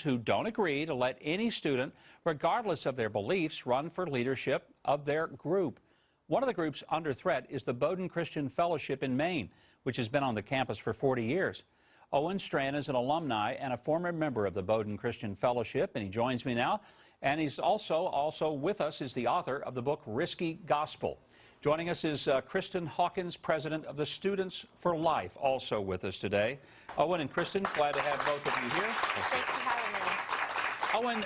who don't agree to let any student, regardless of their beliefs, run for leadership of their group. One of the groups under threat is the Bowdoin Christian Fellowship in Maine, which has been on the campus for 40 years. Owen Strand is an alumni and a former member of the Bowdoin Christian Fellowship, and he joins me now. And he's also with us is the author of the book Risky Gospel. Joining us is Kristan Hawkins, president of the Students for Life, also with us today. Owen and Kristan, glad to have both of you here. Thanks for having me. Owen,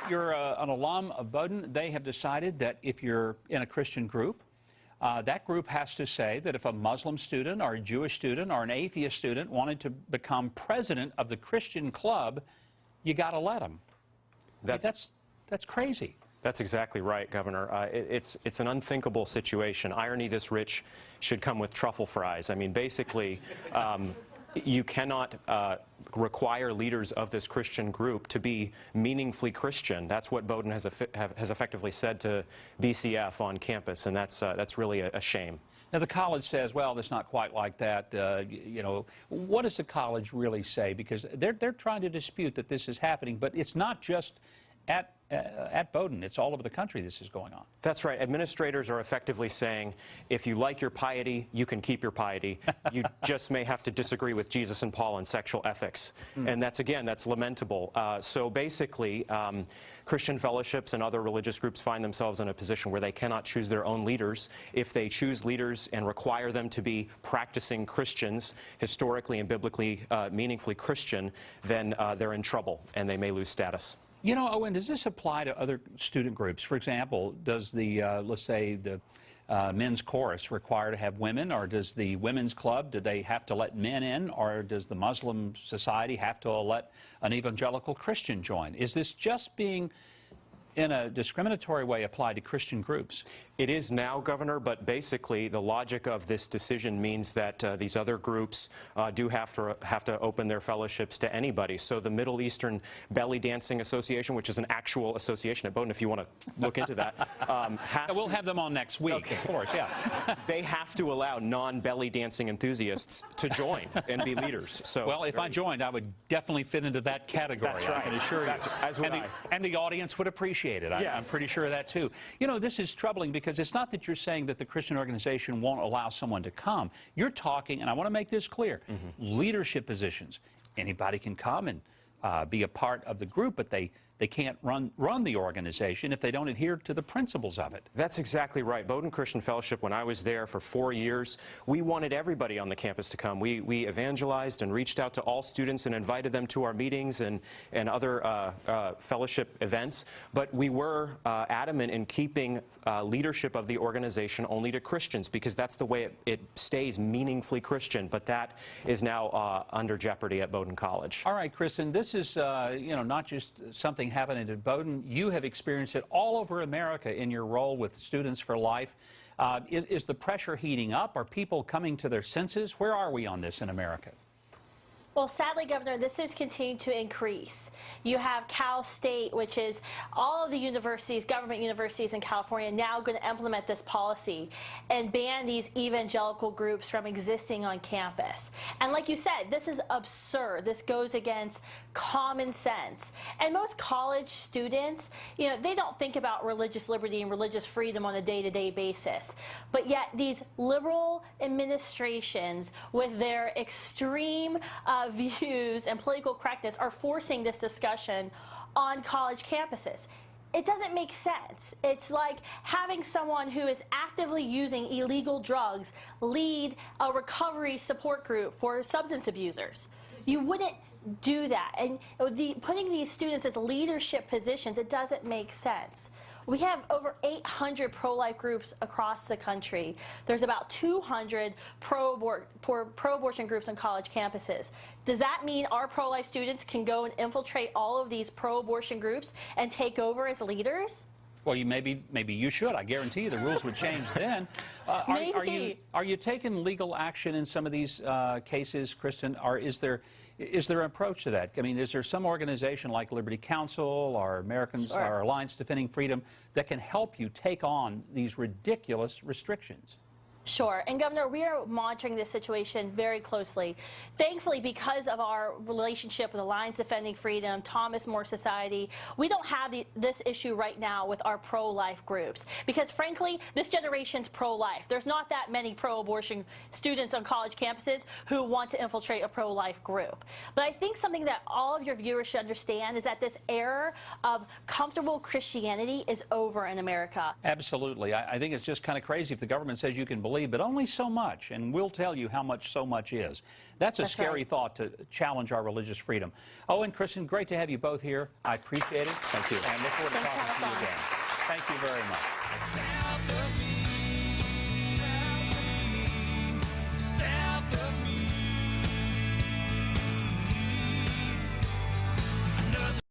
you're an alum of Bowdoin. They have decided that if you're in a Christian group, that group has to say that if a Muslim student or a Jewish student or an atheist student wanted to become president of the Christian club, you got to let them. That's crazy. That's exactly right, Governor. It's an unthinkable situation. Irony this rich should come with truffle fries. I mean, basically, you cannot require leaders of this Christian group to be meaningfully Christian. That's what Bowdoin has effectively said to BCF on campus, and that's really a shame. Now, the college says, well, it's not quite like that. You know, what does the college really say? Because they're trying to dispute that this is happening, but it's not just at Bowdoin. It's all over the country this is going on. That's right. Administrators are effectively saying, if you like your piety, you can keep your piety. You just may have to disagree with Jesus and Paul on sexual ethics. And that's lamentable. So basically, Christian fellowships and other religious groups find themselves in a position where they cannot choose their own leaders. If they choose leaders and require them to be practicing Christians, historically and biblically meaningfully Christian, then they're in trouble and they may lose status. You know, Owen, does this apply to other student groups? For example, does the, let's say, the men's chorus require to have women, or does the women's club, do they have to let men in, or does the Muslim society have to let an evangelical Christian join? Is this just being, in a discriminatory way, applied to Christian groups? It is now, Governor, but basically the logic of this decision means that these other groups do have to open their fellowships to anybody. So the Middle Eastern Belly Dancing Association, which is an actual association at Bowdoin, if you want to look into that, we'll have them on next week, okay. Of course, yeah. They have to allow non-belly dancing enthusiasts to join and be leaders. So well, if I joined, I would definitely fit into that category. That's right. I can assure you. And the audience would appreciate it. Yes. I'm pretty sure of that too. You know, this is troubling because it's not that you're saying that the Christian organization won't allow someone to come. You're talking, and I want to make this clear, leadership positions. Anybody can come and be a part of the group, but they can't run the organization if they don't adhere to the principles of it. That's exactly right. Bowdoin Christian Fellowship, when I was there for 4 years, we wanted everybody on the campus to come. We evangelized and reached out to all students and invited them to our meetings and other fellowship events. But we were adamant in keeping leadership of the organization only to Christians, because that's the way it stays meaningfully Christian. But that is now under jeopardy at Bowdoin College. All right, Kristan, this is you know, not just something happening at Bowdoin. You have experienced it all over America in your role with Students for Life. Is the pressure heating up? Are people coming to their senses? Where are we on this in America? Well, sadly, Governor, this is continuing to increase. You have Cal State, which is all of the universities, government universities in California, now going to implement this policy and ban these evangelical groups from existing on campus. And like you said, this is absurd. This goes against common sense. And most college students, you know, they don't think about religious liberty and religious freedom on a day-to-day basis. But yet these liberal administrations, with their extreme views and political correctness, are forcing this discussion on college campuses. It doesn't make sense. It's like having someone who is actively using illegal drugs lead a recovery support group for substance abusers. You wouldn't do that. And putting these students as leadership positions, it doesn't make sense. We have over 800 pro-life groups across the country. There's about 200 pro-abortion groups on college campuses. Does that mean our pro-life students can go and infiltrate all of these pro-abortion groups and take over as leaders? Well, maybe you should. I guarantee you the rules would change then. Are you taking legal action in some of these cases, Kristan, or is there an approach to that? I mean, is there some organization like Liberty Counsel or or Alliance Defending Freedom that can help you take on these ridiculous restrictions? Sure. And Governor, we are monitoring this situation very closely. Thankfully, because of our relationship with Alliance Defending Freedom, Thomas More Society, we don't have this issue right now with our pro-life groups. Because frankly, this generation's pro-life. There's not that many pro-abortion students on college campuses who want to infiltrate a pro-life group. But I think something that all of your viewers should understand is that this era of comfortable Christianity is over in America. Absolutely. I think it's just kind of crazy if the government says you can believe, but only so much, and we'll tell you how much so much is. That's a scary thought to challenge our religious freedom. Oh, and Kristan, great to have you both here. I appreciate it. Thank you. And look forward to talking to you again. Thank you very much.